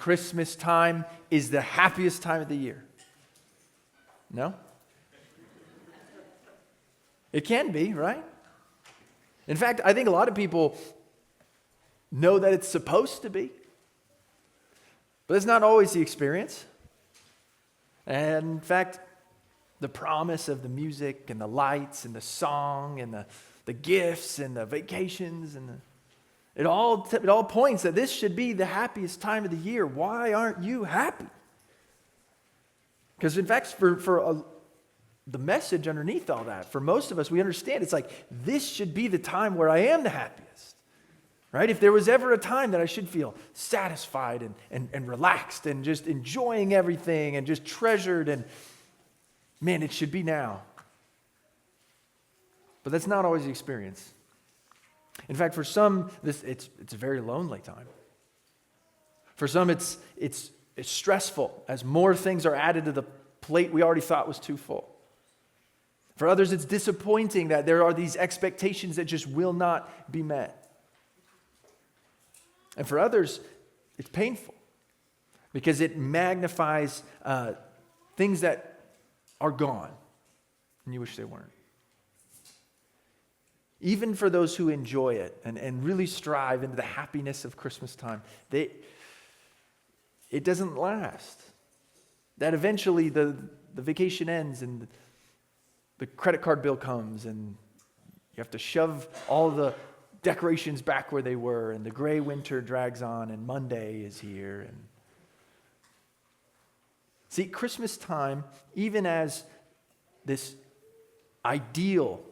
Christmas time is the happiest time of the year? No? It can be, right? In fact, I think a lot of people know that it's supposed to be, but it's not always the experience. And in fact, the promise of the music and the lights and the song and the gifts and the vacations and it all points that this should be the happiest time of the year. Why aren't you happy? Because in fact, the message underneath all that, for most of us, we understand it's like this should be the time where I am the happiest. Right? If there was ever a time that I should feel satisfied and relaxed and just enjoying everything and just treasured, and man, it should be now. But that's not always the experience. In fact, for some, it's a very lonely time. For some, it's stressful as more things are added to the plate we already thought was too full. For others, it's disappointing that there are these expectations that just will not be met. And for others, it's painful because it magnifies things that are gone and you wish they weren't. Even for those who enjoy it and really strive into the happiness of Christmas time, it doesn't last. That eventually the vacation ends and the credit card bill comes and you have to shove all the decorations back where they were, and the gray winter drags on, and Monday is here. And see, Christmas time, even as this ideal,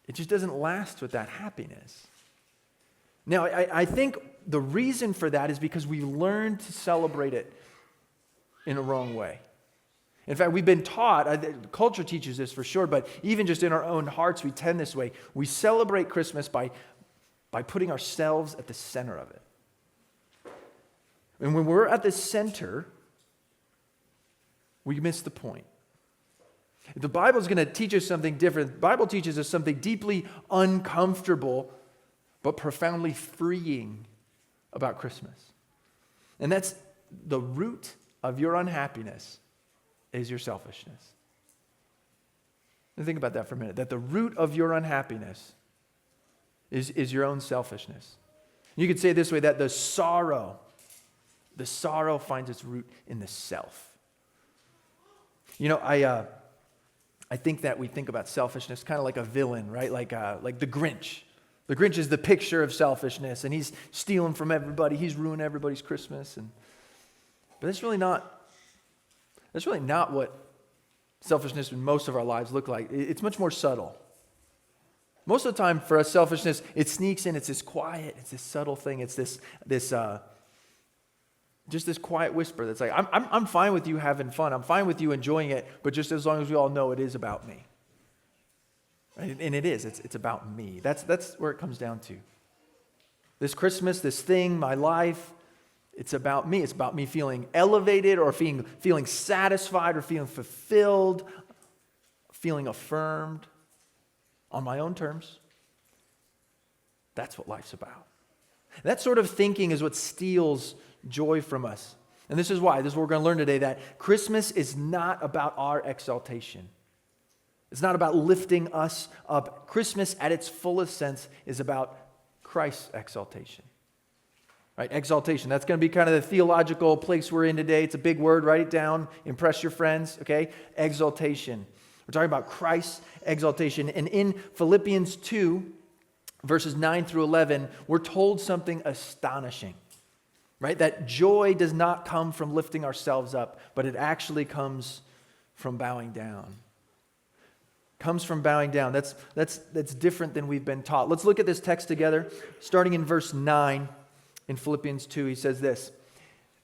it just doesn't last with that happiness. Now, I think the reason for that is because we learned to celebrate it in a wrong way. In fact, we've been taught, culture teaches this for sure, but even just in our own hearts, we tend this way. We celebrate Christmas by putting ourselves at the center of it. And when we're at the center, we miss the point. If the Bible is going to teach us something different, the Bible teaches us something deeply uncomfortable, but profoundly freeing about Christmas. And that's the root of your unhappiness is your selfishness. And think about that for a minute, that the root of your unhappiness is your own selfishness. You could say it this way, that the sorrow finds its root in the self. You know, I think that we think about selfishness kind of like a villain, right? Like the Grinch. The Grinch is the picture of selfishness, and he's stealing from everybody. He's ruining everybody's Christmas, but that's really not what selfishness in most of our lives look like. It's much more subtle. Most of the time for us, selfishness, it sneaks in. It's this quiet, it's this subtle thing. It's this just this quiet whisper that's like, I'm fine with you having fun. I'm fine with you enjoying it, but just as long as we all know it is about me. Right? And it is. It's about me. That's where it comes down to. This Christmas, this thing, my life, it's about me. It's about me feeling elevated or feeling satisfied or feeling fulfilled, feeling affirmed on my own terms. That's what life's about. That sort of thinking is what steals joy from us. And this is why. This is what we're going to learn today, that Christmas is not about our exaltation. It's not about lifting us up. Christmas, at its fullest sense, is about Christ's exaltation. Right? Exaltation. That's going to be kind of the theological place we're in today. It's a big word. Write it down. Impress your friends. Okay? Exaltation. We're talking about Christ's exaltation. And in Philippians 2, verses 9 through 11, we're told something astonishing. Right? That joy does not come from lifting ourselves up, but it actually comes from bowing down. Comes from bowing down. That's different than we've been taught. Let's look at this text together. Starting in verse 9 in Philippians 2, he says this.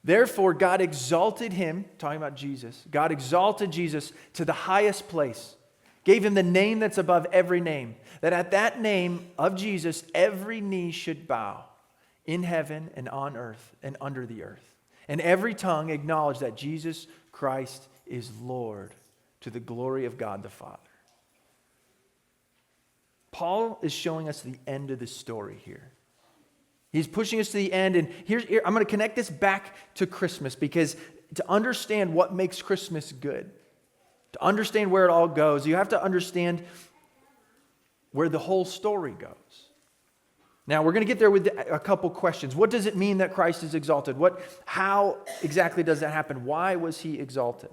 Therefore, God exalted him, talking about Jesus. God exalted Jesus to the highest place, gave him the name that's above every name, that at that name of Jesus, every knee should bow in heaven and on earth and under the earth, and every tongue acknowledge that Jesus Christ is Lord, to the glory of God the Father. Paul is showing us the end of the story here. He's pushing us to the end, and I'm going to connect this back to Christmas, because to understand what makes Christmas good, to understand where it all goes, you have to understand where the whole story goes. Now, we're going to get there with a couple questions. What does it mean that Christ is exalted? How exactly does that happen? Why was he exalted?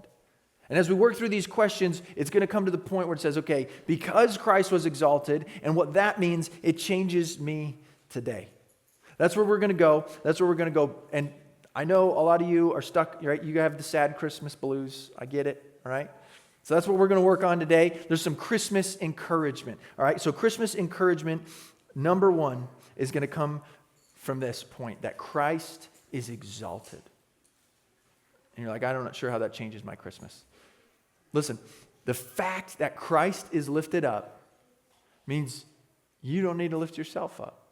And as we work through these questions, it's going to come to the point where it says, okay, because Christ was exalted, and what that means, it changes me today. That's where we're going to go. That's where we're going to go. And I know a lot of you are stuck, right? You have the sad Christmas blues. I get it, all right? So that's what we're going to work on today. There's some Christmas encouragement, all right? So Christmas encouragement, number one, is going to come from this point, that Christ is exalted. And you're like, I'm not sure how that changes my Christmas. Listen, the fact that Christ is lifted up means you don't need to lift yourself up.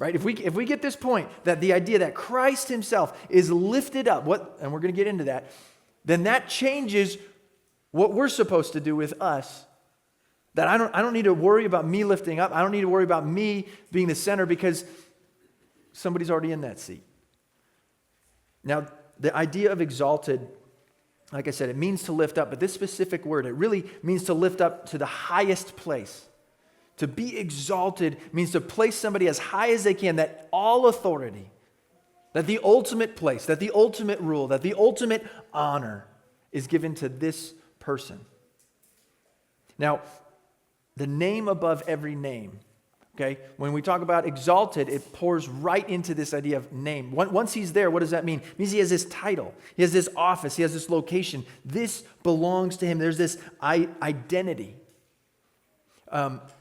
Right? If we get this point, that the idea that Christ himself is lifted up, and we're going to get into that, then that changes what we're supposed to do with us. That I don't need to worry about me lifting up. I don't need to worry about me being the center, because somebody's already in that seat. Now, the idea of exalted, like I said, it means to lift up, but this specific word, it really means to lift up to the highest place. To be exalted means to place somebody as high as they can, that all authority, that the ultimate place, that the ultimate rule, that the ultimate honor is given to this person. Now, the name above every name, okay? When we talk about exalted, it pours right into this idea of name. Once he's there, what does that mean? It means he has this title. He has this office. He has this location. This belongs to him. There's this identity.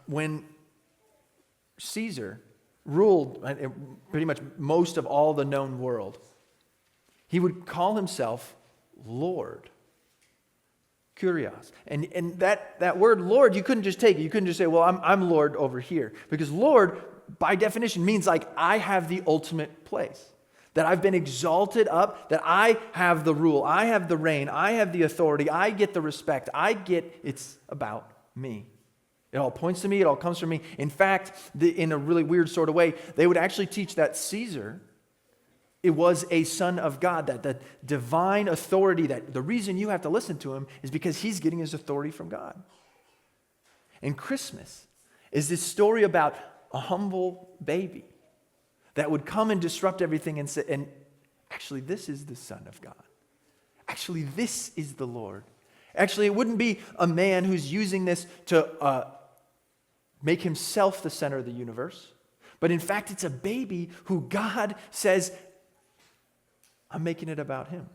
When Caesar ruled pretty much most of all the known world, he would call himself Lord. Kurios. And that word Lord, you couldn't just take it. You couldn't just say, well, I'm Lord over here. Because Lord, by definition, means like I have the ultimate place. That I've been exalted up, that I have the rule, I have the reign, I have the authority, I get the respect, it's about me. It all points to me, it all comes from me. In fact, in a really weird sort of way, they would actually teach that Caesar, it was a son of God, that the divine authority, that the reason you have to listen to him is because he's getting his authority from God. And Christmas is this story about a humble baby that would come and disrupt everything and say, and actually this is the Son of God. Actually this is the Lord. Actually it wouldn't be a man who's using this to make himself the center of the universe. But in fact, it's a baby who God says, I'm making it about him.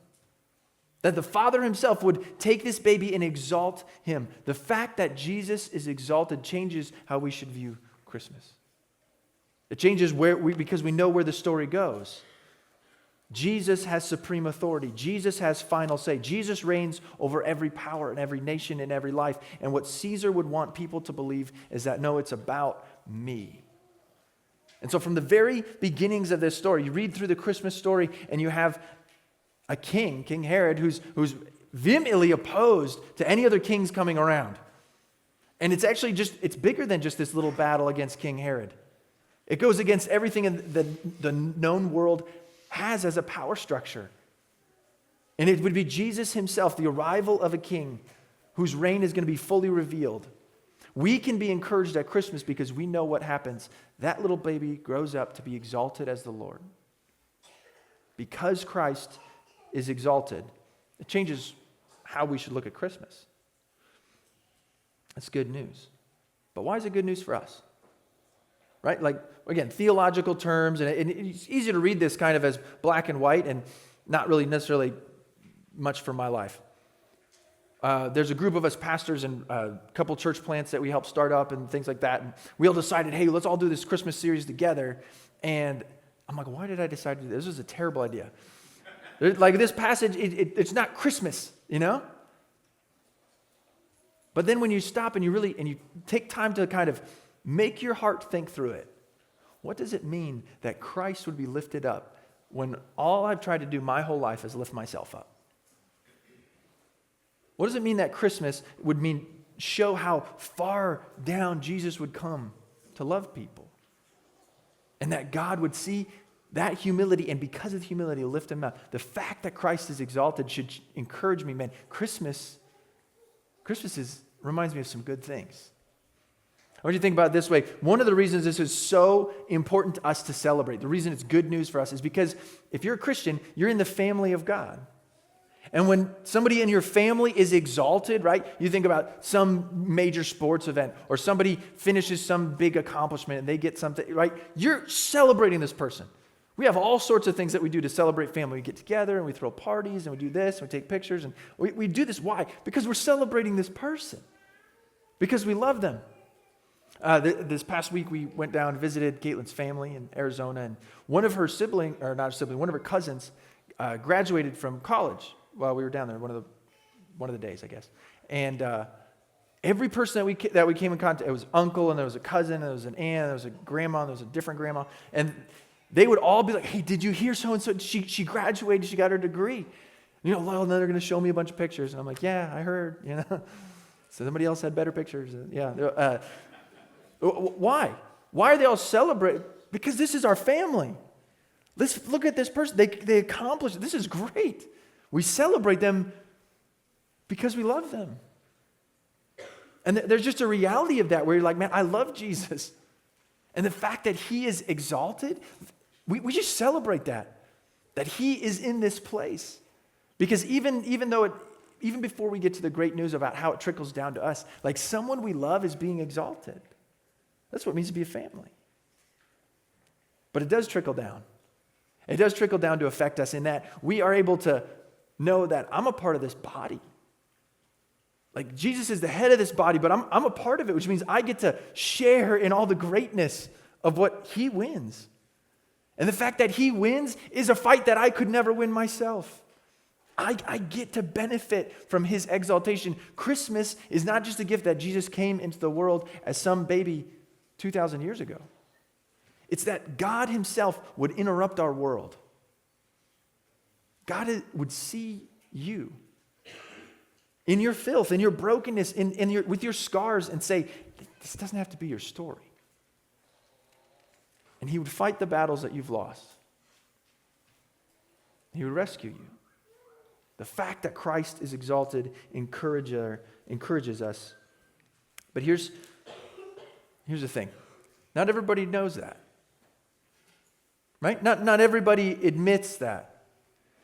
That the Father himself would take this baby and exalt him. The fact that Jesus is exalted changes how we should view Christmas. It changes because we know where the story goes. Jesus has supreme authority. Jesus has final say. Jesus reigns over every power and every nation and every life. And what Caesar would want people to believe is that, no, it's about me. And so from the very beginnings of this story, you read through the Christmas story and you have a king, King Herod, who's vehemently opposed to any other kings coming around. And it's actually it's bigger than just this little battle against King Herod. It goes against everything in the known world has as a power structure. And it would be Jesus himself, the arrival of a king whose reign is going to be fully revealed. We can be encouraged at Christmas because we know what happens. That little baby grows up to be exalted as the Lord. Because Christ is exalted, it changes how we should look at Christmas. That's good news. But why is it good news for us? Right? Like, again, theological terms, and it's easy to read this kind of as black and white and not really necessarily much for my life. There's a group of us pastors and a couple church plants that we helped start up and things like that. And we all decided, hey, let's all do this Christmas series together. And I'm like, why did I decide to do this? This was a terrible idea. Like this passage, it's not Christmas, you know? But then when you stop and you take time to kind of make your heart think through it, what does it mean that Christ would be lifted up when all I've tried to do my whole life is lift myself up? What does it mean that Christmas would show how far down Jesus would come to love people? And that God would see that humility, and because of the humility, lift him up. The fact that Christ is exalted should encourage me, man. Christmas reminds me of some good things. I want you to think about it this way. One of the reasons this is so important to us to celebrate, the reason it's good news for us, is because if you're a Christian, you're in the family of God. And when somebody in your family is exalted, right? You think about some major sports event, or somebody finishes some big accomplishment and they get something, right? You're celebrating this person. We have all sorts of things that we do to celebrate family. We get together and we throw parties and we do this and we take pictures. And we do this. Why? Because we're celebrating this person. Because we love them. This past week we went down and visited Caitlin's family in Arizona. And one of her one of her cousins graduated from college while we were down there, one of the days, I guess. And every person that we came in contact, it was uncle, and there was a cousin, and there was an aunt, and there was a grandma, and there was a different grandma. And they would all be like, hey, did you hear so-and-so? She graduated, she got her degree. You know, well, then they're going to show me a bunch of pictures. And I'm like, yeah, I heard, you know. So somebody else had better pictures. Yeah. Why? Why are they all celebrating? Because this is our family. Let's look at this person. They accomplished it. This is great. We celebrate them because we love them. And there's just a reality of that where you're like, man, I love Jesus. And the fact that he is exalted, we just celebrate that he is in this place. Because even before we get to the great news about how it trickles down to us, like someone we love is being exalted. That's what it means to be a family. But it does trickle down. It does trickle down to affect us in that we are able to know that I'm a part of this body. Like Jesus is the head of this body, but I'm a part of it, which means I get to share in all the greatness of what he wins. And the fact that he wins is a fight that I could never win myself. I get to benefit from his exaltation. Christmas is not just a gift that Jesus came into the world as some baby 2,000 years ago. It's that God himself would interrupt our world. God would see you in your filth, in your brokenness, with your scars, and say, this doesn't have to be your story. And he would fight the battles that you've lost. He would rescue you. The fact that Christ is exalted encourages us. But here's the thing. Not everybody knows that. Right? Not everybody admits that.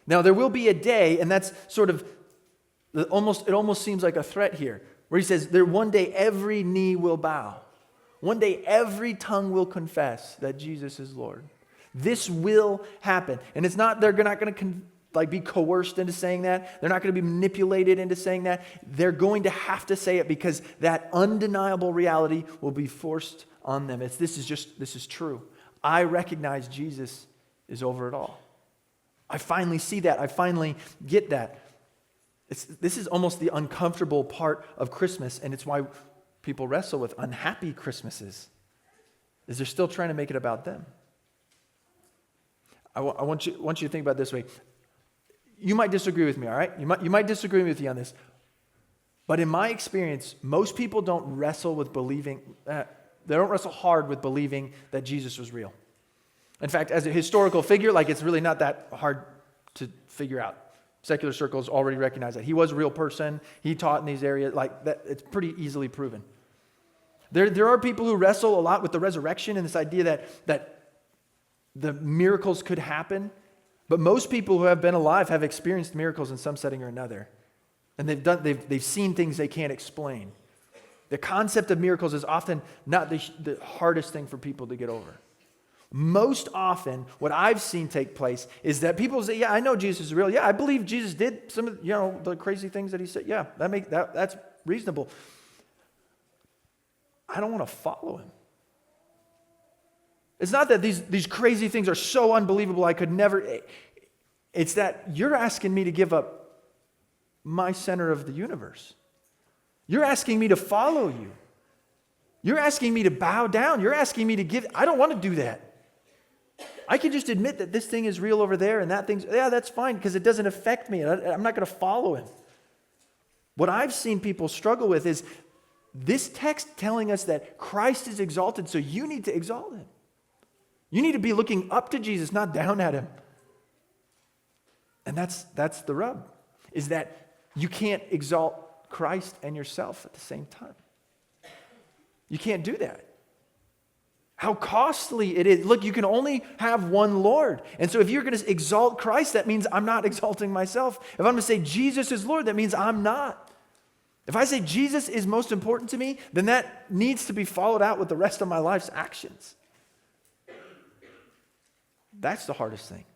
Now, there will be a day, and that's sort of, it almost seems like a threat here, where he says, one day every knee will bow. One day every tongue will confess that Jesus is Lord. This will happen. And it's not, they're not going to be coerced into saying that. They're not going to be manipulated into saying that. They're going to have to say it because that undeniable reality will be forced on them. This is true. I recognize Jesus is over it all. I finally see that. I finally get that. This is almost the uncomfortable part of Christmas, and it's why people wrestle with unhappy Christmases, is they're still trying to make it about them. I want you to think about it this way. You might disagree with me, all right? You might disagree with me on this. But in my experience, most people don't wrestle with believing, they don't wrestle hard with believing that Jesus was real. In fact, as a historical figure, it's really not that hard to figure out. Secular circles already recognize that. He was a real person. He taught in these areas. That, it's pretty easily proven. There are people who wrestle a lot with the resurrection and this idea that the miracles could happen. But most people who have been alive have experienced miracles in some setting or another. And they've seen things they can't explain. The concept of miracles is often not the hardest thing for people to get over. Most often, what I've seen take place is that people say, yeah, I know Jesus is real. Yeah, I believe Jesus did some of the crazy things that he said. Yeah, that's reasonable. I don't want to follow him. It's not that these crazy things are so unbelievable I could never. It's that you're asking me to give up my center of the universe. You're asking me to follow you. You're asking me to bow down. You're asking me to give. I don't want to do that. I can just admit that this thing is real over there and that thing's, yeah, that's fine because it doesn't affect me. I'm not going to follow him. What I've seen people struggle with is this text telling us that Christ is exalted, so you need to exalt him. You need to be looking up to Jesus, not down at him. And that's the rub, is that you can't exalt Christ and yourself at the same time. You can't do that. How costly it is. Look, you can only have one Lord. And so if you're going to exalt Christ, that means I'm not exalting myself. If I'm going to say Jesus is Lord, that means I'm not. If I say Jesus is most important to me, then that needs to be followed out with the rest of my life's actions. That's the hardest thing.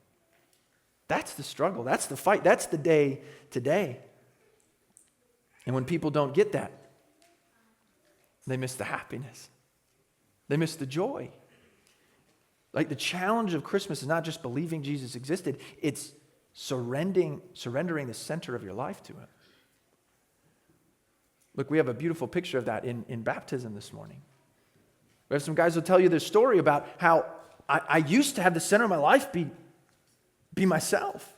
That's the struggle. That's the fight. That's the day to day. And when people don't get that, they miss the happiness. They miss the joy. Like the challenge of Christmas is not just believing Jesus existed, it's surrendering the center of your life to him. Look, we have a beautiful picture of that in baptism this morning. We have some guys who will tell you this story about how I used to have the center of my life be myself.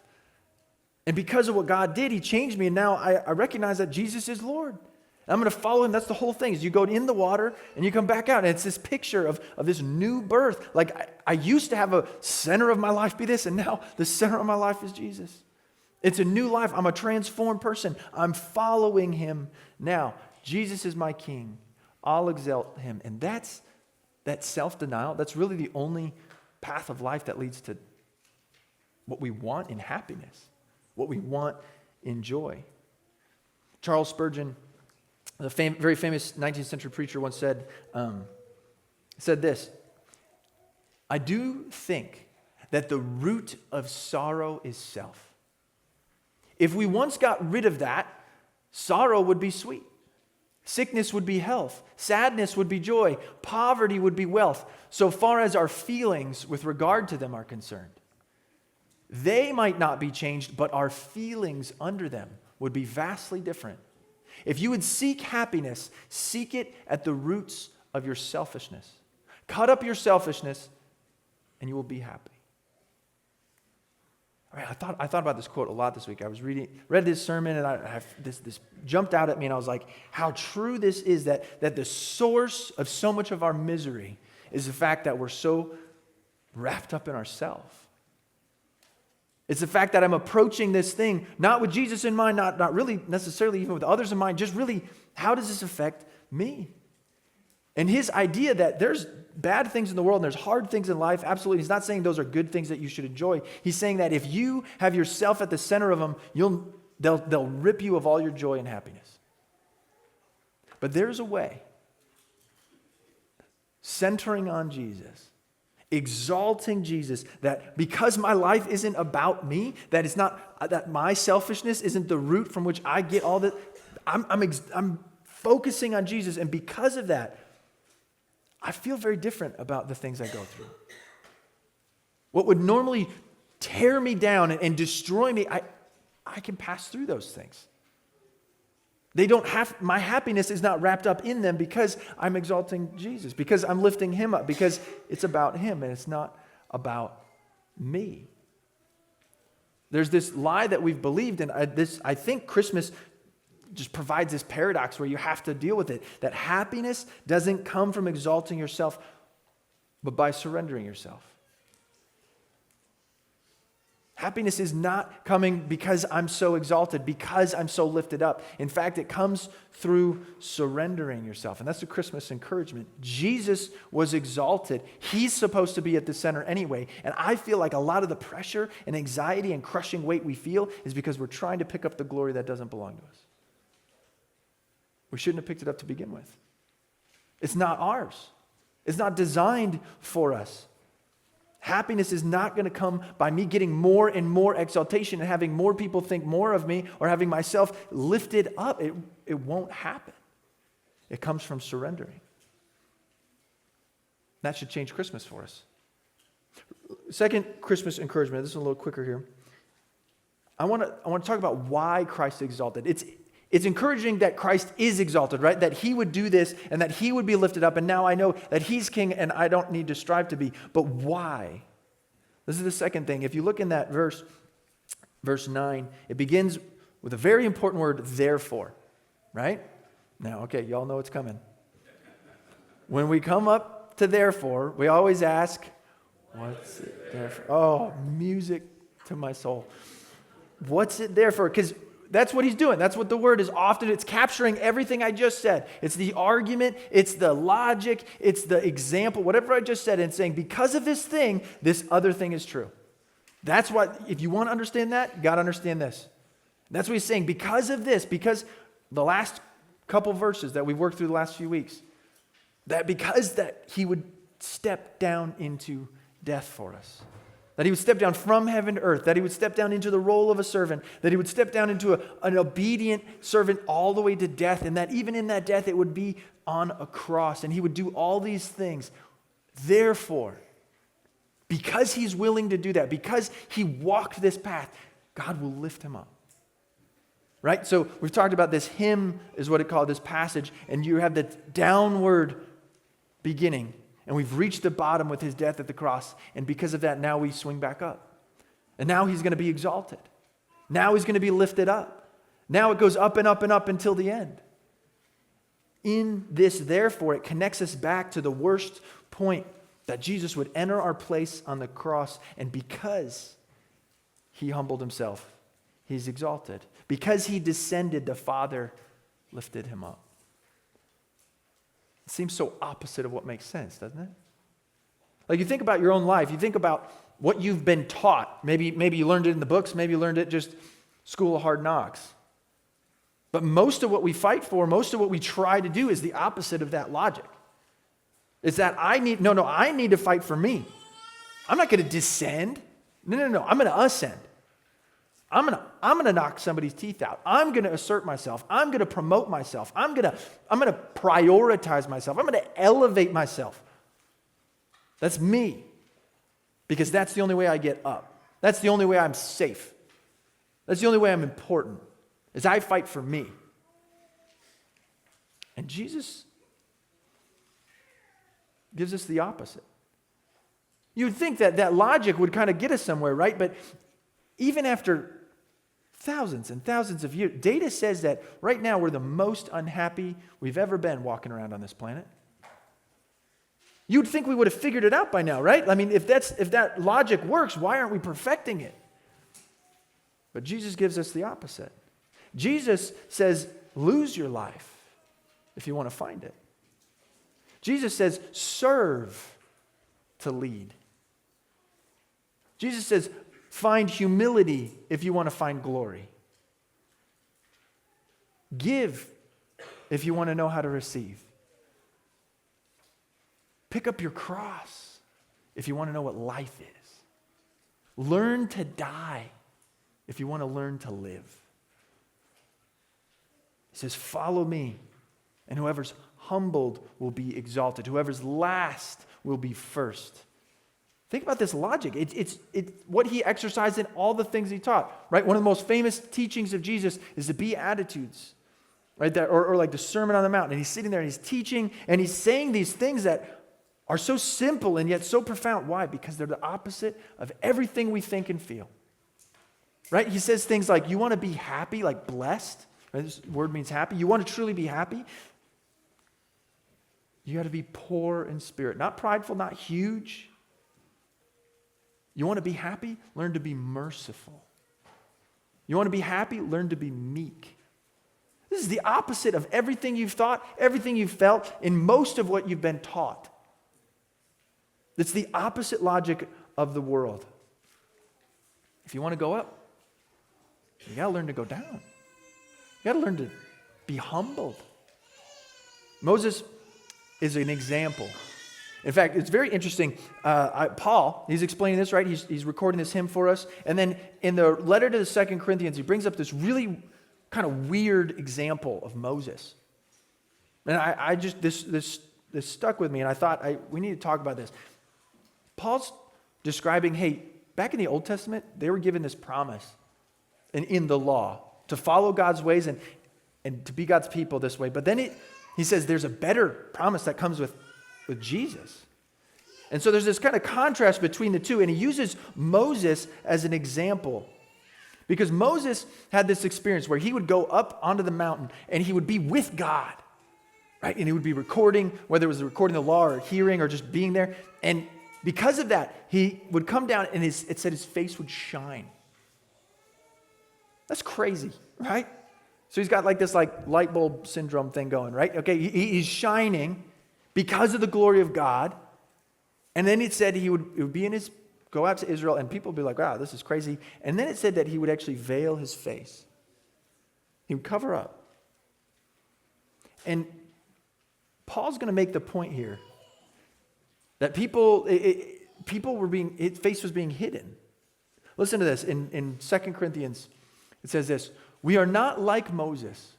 And because of what God did, he changed me, and now I recognize that Jesus is Lord. I'm going to follow him. That's the whole thing. Is you go in the water and you come back out. And it's this picture of this new birth. Like I used to have a center of my life be this, and now the center of my life is Jesus. It's a new life. I'm a transformed person. I'm following him now. Jesus is my king. I'll exalt him. And that's that self-denial. That's really the only path of life that leads to what we want in happiness, what we want in joy. Charles Spurgeon, the very famous 19th century preacher, once said this: I do think that the root of sorrow is self. If we once got rid of that, sorrow would be sweet. Sickness would be health. Sadness would be joy. Poverty would be wealth, so far as our feelings with regard to them are concerned. They might not be changed, but our feelings under them would be vastly different. If you would seek happiness, seek it at the roots of your selfishness. Cut up your selfishness, and you will be happy. All right, I thought about this quote a lot this week. I was read this sermon, and this jumped out at me, and I was like, how true this is, that the source of so much of our misery is the fact that we're so wrapped up in ourselves. It's the fact that I'm approaching this thing, not with Jesus in mind, not really necessarily even with others in mind, just really, how does this affect me? And his idea that there's bad things in the world and there's hard things in life, absolutely. He's not saying those are good things that you should enjoy. He's saying that if you have yourself at the center of them, they'll rip you of all your joy and happiness. But there's a way. Centering on Jesus, exalting Jesus, that because my life isn't about me, that it's not, that my selfishness isn't the root from which I get all that. I'm focusing on Jesus, and because of that, I feel very different about the things I go through. What would normally tear me down and destroy me, I can pass through those things. My happiness is not wrapped up in them because I'm exalting Jesus, because I'm lifting him up, because it's about him and it's not about me. There's this lie that we've believed, and I think Christmas just provides this paradox where you have to deal with it, that happiness doesn't come from exalting yourself, but by surrendering yourself. Happiness is not coming because I'm so exalted, because I'm so lifted up. In fact, it comes through surrendering yourself. And that's the Christmas encouragement. Jesus was exalted. He's supposed to be at the center anyway. And I feel like a lot of the pressure and anxiety and crushing weight we feel is because we're trying to pick up the glory that doesn't belong to us. We shouldn't have picked it up to begin with. It's not ours. It's not designed for us. Happiness is not going to come by me getting more and more exaltation and having more people think more of me or having myself lifted up. It won't happen. It comes from surrendering. That should change Christmas for us. Second Christmas encouragement. This is a little quicker here. I want to talk about why Christ exalted. It's encouraging that Christ is exalted, right? That he would do this and that he would be lifted up. And now I know that he's king and I don't need to strive to be. But why? This is the second thing. If you look in that verse 9, it begins with a very important word, therefore, right? Now, okay, y'all know it's coming. When we come up to therefore, we always ask, What's it there for? Oh, music to my soul. What's it there for? Because that's what he's doing. That's what the word is often. It's capturing everything I just said. It's the argument. It's the logic. It's the example. Whatever I just said, and saying, because of this thing, this other thing is true. That's what, if you want to understand that, you got to understand this. That's what he's saying. Because of this, because the last couple verses that we've worked through the last few weeks, that because that he would step down into death for us. That he would step down from heaven to earth, that he would step down into the role of a servant, that he would step down into an obedient servant all the way to death, and that even in that death it would be on a cross, and he would do all these things. Therefore, because he's willing to do that, because he walked this path, God will lift him up. Right? So we've talked about this hymn is what it called, this passage, and you have the downward beginning. And we've reached the bottom with his death at the cross. And because of that, now we swing back up. And now he's going to be exalted. Now he's going to be lifted up. Now it goes up and up and up until the end. In this, therefore, it connects us back to the worst point, that Jesus would enter our place on the cross. And because he humbled himself, he's exalted. Because he descended, the Father lifted him up. It seems so opposite of what makes sense, doesn't it? Like you think about your own life, you think about what you've been taught. Maybe you learned it in the books, maybe you learned it just school of hard knocks. But most of what we fight for, most of what we try to do is the opposite of that logic. It's that I need to fight for me. I'm not going to descend. No, I'm going to ascend. I'm going to knock somebody's teeth out. I'm going to assert myself. I'm going to promote myself. I'm going to prioritize myself. I'm going to elevate myself. That's me. Because that's the only way I get up. That's the only way I'm safe. That's the only way I'm important. Is I fight for me. And Jesus gives us the opposite. You'd think that logic would kind of get us somewhere, right? But even after thousands and thousands of years, data says that right now we're the most unhappy we've ever been walking around on this planet. You'd think we would have figured it out by now, right? I mean, if that logic works, why aren't we perfecting it? But Jesus gives us the opposite. Jesus says, lose your life if you want to find it. Jesus says, serve to lead. Jesus says, find humility if you want to find glory. Give if you want to know how to receive. Pick up your cross if you want to know what life is. Learn to die if you want to learn to live. He says, follow me, and whoever's humbled will be exalted. Whoever's last will be first. Think about this logic. It's what he exercised in all the things he taught, right? One of the most famous teachings of Jesus is the Beatitudes, right? Or like the Sermon on the Mount. And he's sitting there and he's teaching and he's saying these things that are so simple and yet so profound. Why? Because they're the opposite of everything we think and feel, right? He says things like, you want to be happy, like blessed. Right? This word means happy. You want to truly be happy? You got to be poor in spirit, not prideful, not huge. You want to be happy? Learn to be merciful. You want to be happy? Learn to be meek. This is the opposite of everything you've thought, everything you've felt, and most of what you've been taught. It's the opposite logic of the world. If you want to go up, you got to learn to go down. You got to learn to be humbled. Moses is an example. In fact, it's very interesting. Paul, he's explaining this, right? He's recording this hymn for us. And then in the letter to the 2 Corinthians, he brings up this really kind of weird example of Moses. And I just, this stuck with me, and I thought we need to talk about this. Paul's describing, hey, back in the Old Testament, they were given this promise in the law to follow God's ways and to be God's people this way. But then he says there's a better promise that comes with Jesus. And so there's this kind of contrast between the two, and he uses Moses as an example. Because Moses had this experience where he would go up onto the mountain and he would be with God, right? And he would be recording, whether it was recording the law or hearing or just being there. And Because of that, he would come down and it said his face would shine. That's crazy, right? So he's got like this like light bulb syndrome thing going, right? Okay, he's shining because of the glory of God. And then it said it would be in his, go out to Israel, and people would be like, wow, this is crazy. And then it said that he would actually veil his face. He would cover up. And Paul's going to make the point here that people were being, his face was being hidden. Listen to this. In 2 Corinthians, it says this: we are not like Moses,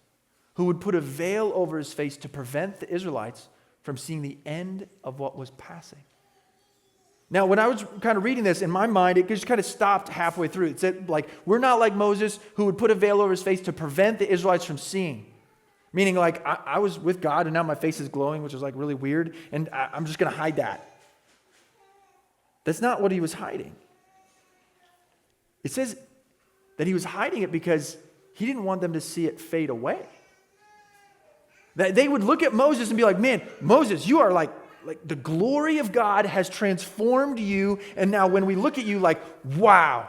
who would put a veil over his face to prevent the Israelites from seeing the end of what was passing. Now, when I was kind of reading this, in my mind, it just kind of stopped halfway through. It said, like, we're not like Moses, who would put a veil over his face to prevent the Israelites from seeing. Meaning, like, I was with God, and now my face is glowing, which is, like, really weird, and I'm just going to hide that. That's not what he was hiding. It says that he was hiding it because he didn't want them to see it fade away. That they would look at Moses and be like, man, Moses, you are like the glory of God has transformed you, and now when we look at you, like, wow.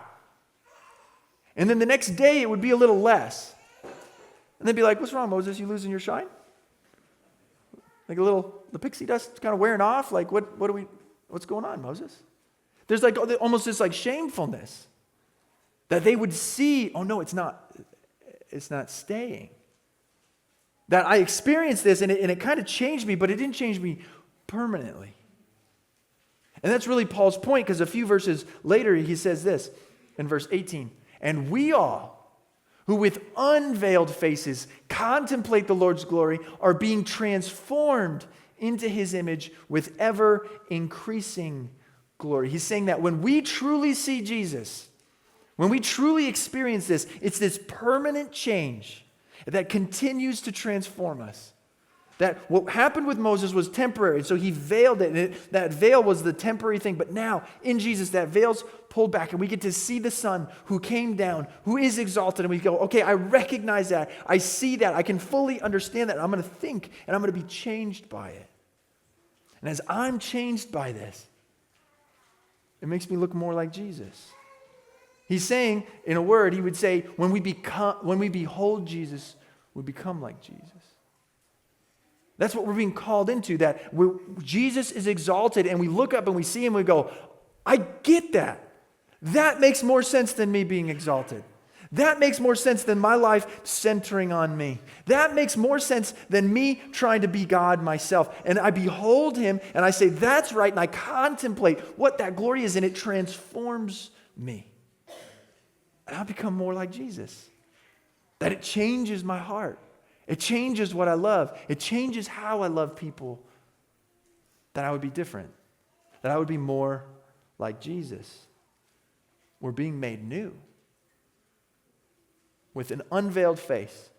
And then the next day it would be a little less. And they'd be like, what's wrong, Moses? You losing your shine? Like the pixie dust kind of wearing off? Like, what's going on, Moses? There's like almost this like shamefulness that they would see, oh no, it's not staying. That I experienced this and it kind of changed me, but it didn't change me permanently. And that's really Paul's point, because a few verses later he says this in verse 18, and we all who with unveiled faces contemplate the Lord's glory are being transformed into his image with ever increasing glory. He's saying that when we truly see Jesus, when we truly experience this, it's this permanent change that continues to transform us. That what happened with Moses was temporary, so he veiled it, and that veil was the temporary thing. But now, in Jesus, that veil's pulled back, and we get to see the Son who came down, who is exalted, and we go, okay, I recognize that, I see that, I can fully understand that, I'm going to think, and I'm going to be changed by it. And as I'm changed by this, it makes me look more like Jesus. He's saying, in a word, he would say, when we behold Jesus, we become like Jesus. That's what we're being called into, that Jesus is exalted, and we look up and we see him and we go, I get that. That makes more sense than me being exalted. That makes more sense than my life centering on me. That makes more sense than me trying to be God myself. And I behold him and I say, that's right, and I contemplate what that glory is, and it transforms me. And I become more like Jesus. That it changes my heart. It changes what I love. It changes how I love people. That I would be different. That I would be more like Jesus. We're being made new. With an unveiled face.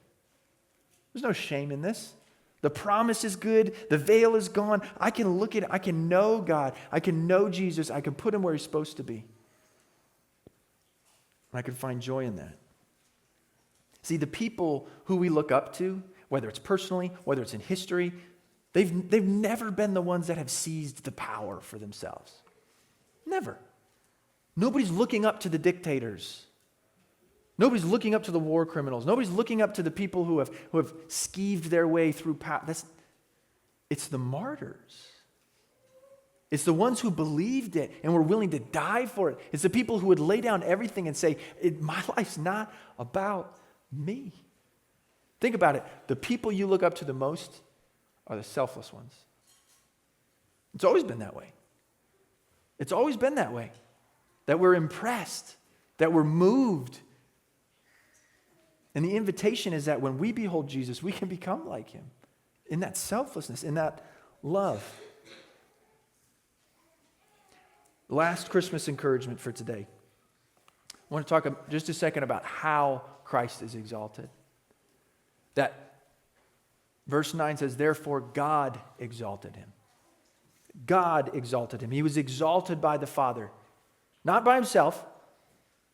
There's no shame in this. The promise is good. The veil is gone. I can look at it. I can know God. I can know Jesus. I can put him where he's supposed to be. And I can find joy in that. See, the people who we look up to, whether it's personally, whether it's in history, they've never been the ones that have seized the power for themselves. Never. Nobody's looking up to the dictators. Nobody's looking up to the war criminals. Nobody's looking up to the people who have skeeved their way through power. It's the martyrs. It's the ones who believed it and were willing to die for it. It's the people who would lay down everything and say, my life's not about me. Think about it. The people you look up to the most are the selfless ones. It's always been that way. It's always been that way. That we're impressed, that we're moved. And the invitation is that when we behold Jesus, we can become like him in that selflessness, in that love. Last Christmas encouragement for today. I want to talk just a second about how Christ is exalted. That verse 9 says, therefore God exalted him. God exalted him. He was exalted by the Father. Not by himself,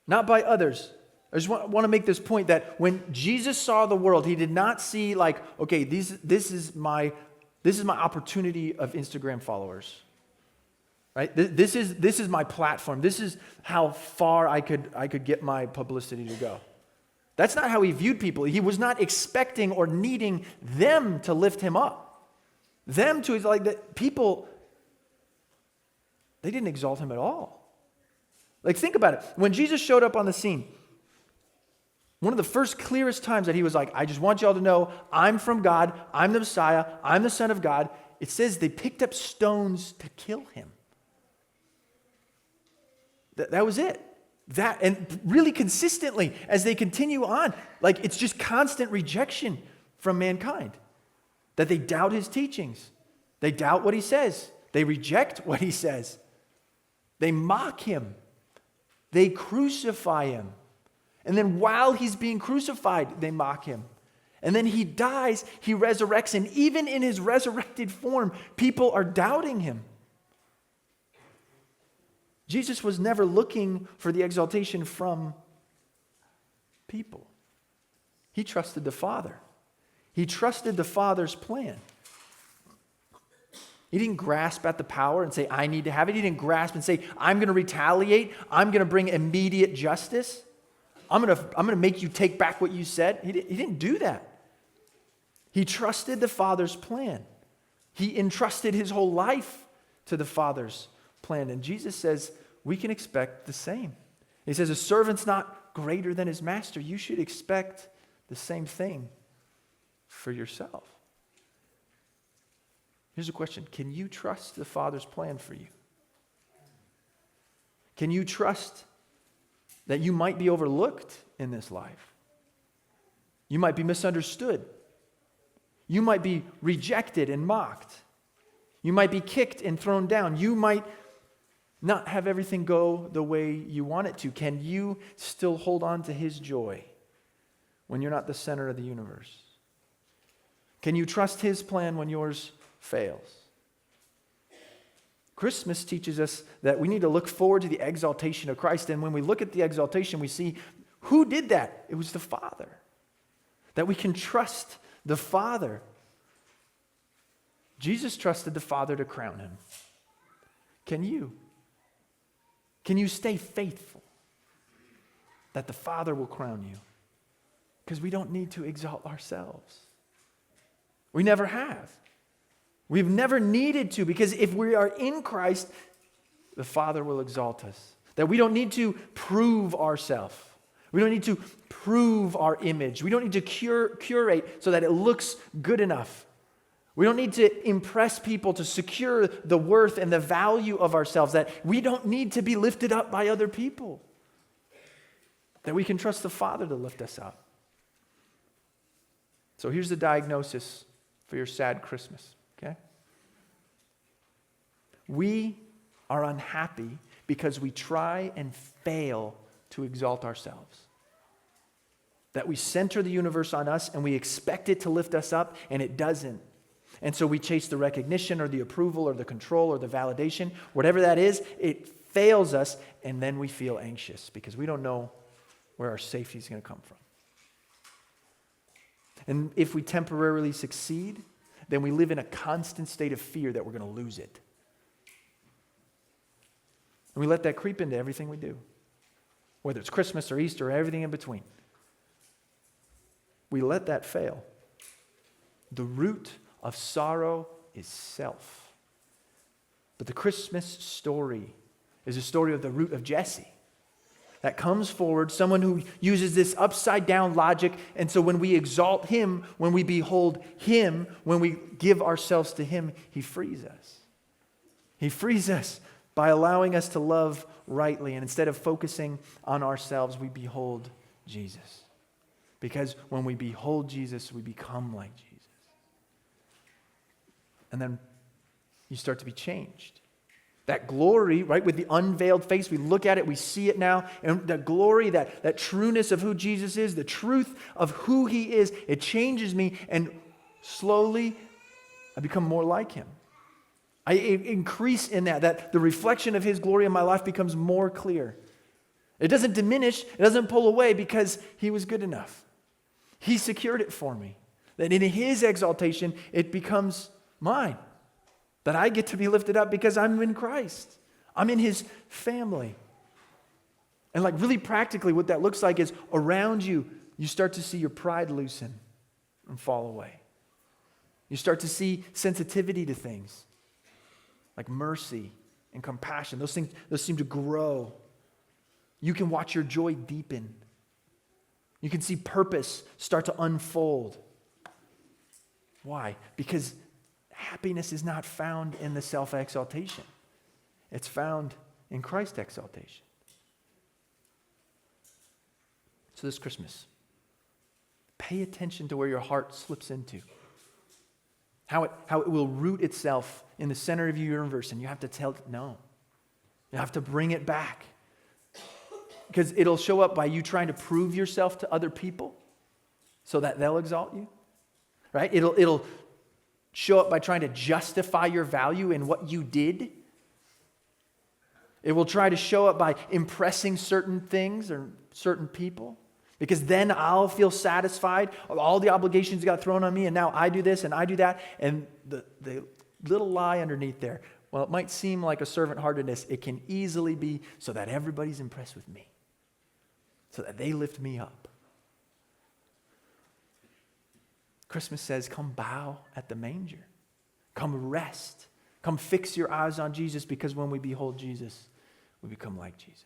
not by others. I just want to make this point that when Jesus saw the world, he did not see like, okay, this is my opportunity of Instagram followers. Right? This is my platform. This is how far I could get my publicity to go. That's not how he viewed people. He was not expecting or needing them to lift him up. Them to, like, the people, they didn't exalt him at all. Like, think about it. When Jesus showed up on the scene, one of the first clearest times that he was like, I just want y'all to know I'm from God, I'm the Messiah, I'm the Son of God. It says they picked up stones to kill him. That was it. That, and really consistently as they continue on, like, it's just constant rejection from mankind. That they doubt his teachings. They doubt what he says. They reject what he says. They mock him. They crucify him. And then while he's being crucified, they mock him. And then he dies, he resurrects, and even in his resurrected form, people are doubting him. Jesus was never looking for the exaltation from people. He trusted the Father. He trusted the Father's plan. He didn't grasp at the power and say, I need to have it. He didn't grasp and say, I'm going to retaliate. I'm going to bring immediate justice. I'm going to make you take back what you said. He didn't do that. He trusted the Father's plan. He entrusted his whole life to the Father's plan. And Jesus says we can expect the same. He says a servant's not greater than his master. You should expect the same thing for yourself. Here's a question. Can you trust the Father's plan for you? Can you trust that you might be overlooked in this life? You might be misunderstood. You might be rejected and mocked. You might be kicked and thrown down. You might not have everything go the way you want it to. Can you still hold on to his joy when you're not the center of the universe? Can you trust his plan when yours fails? Christmas teaches us that we need to look forward to the exaltation of Christ. And when we look at the exaltation, we see who did that? It was the Father. That we can trust the Father. Jesus trusted the Father to crown him. Can you? Can you stay faithful that the Father will crown you? Because we don't need to exalt ourselves. We never have. We've never needed to, because if we are in Christ, the Father will exalt us. That we don't need to prove ourselves. We don't need to prove our image. We don't need to curate so that it looks good enough. We don't need to impress people to secure the worth and the value of ourselves. That we don't need to be lifted up by other people. That we can trust the Father to lift us up. So here's the diagnosis for your sad Christmas, okay? We are unhappy because we try and fail to exalt ourselves. That we center the universe on us and we expect it to lift us up, and it doesn't. And so we chase the recognition or the approval or the control or the validation. Whatever that is, it fails us, and then we feel anxious because we don't know where our safety is going to come from. And if we temporarily succeed, then we live in a constant state of fear that we're going to lose it. And we let that creep into everything we do, whether it's Christmas or Easter or everything in between. We let that fail. The root of sorrow is self. But the Christmas story is a story of the root of Jesse that comes forward, someone who uses this upside down logic. And so when we exalt him, when we behold him, when we give ourselves to him, he frees us. He frees us by allowing us to love rightly. And instead of focusing on ourselves, we behold Jesus. Because when we behold Jesus, we become like Jesus. And then you start to be changed. That glory, right, with the unveiled face, we look at it, we see it now, and the glory, that trueness of who Jesus is, the truth of who he is, it changes me, and slowly I become more like him. I increase in that the reflection of his glory in my life becomes more clear. It doesn't diminish, it doesn't pull away, because he was good enough. He secured it for me. That in his exaltation, it becomes mine. That I get to be lifted up because I'm in Christ. I'm in his family. And like really practically what that looks like is around you, you start to see your pride loosen and fall away. You start to see sensitivity to things like mercy and compassion. Those seem to grow. You can watch your joy deepen. You can see purpose start to unfold. Why? Because happiness is not found in the self-exaltation. It's found in Christ's exaltation. So this Christmas, pay attention to where your heart slips into. How it will root itself in the center of your universe, and you have to tell it no. You have to bring it back. Because it'll show up by you trying to prove yourself to other people so that they'll exalt you. Right? It'll show up by trying to justify your value in what you did. It will try to show up by impressing certain things or certain people. Because then I'll feel satisfied of all the obligations got thrown on me, and now I do this and I do that. And the little lie underneath there, well, it might seem like a servant-heartedness. It can easily be so that everybody's impressed with me, so that they lift me up. Christmas says, come bow at the manger. Come rest. Come fix your eyes on Jesus, because when we behold Jesus, we become like Jesus.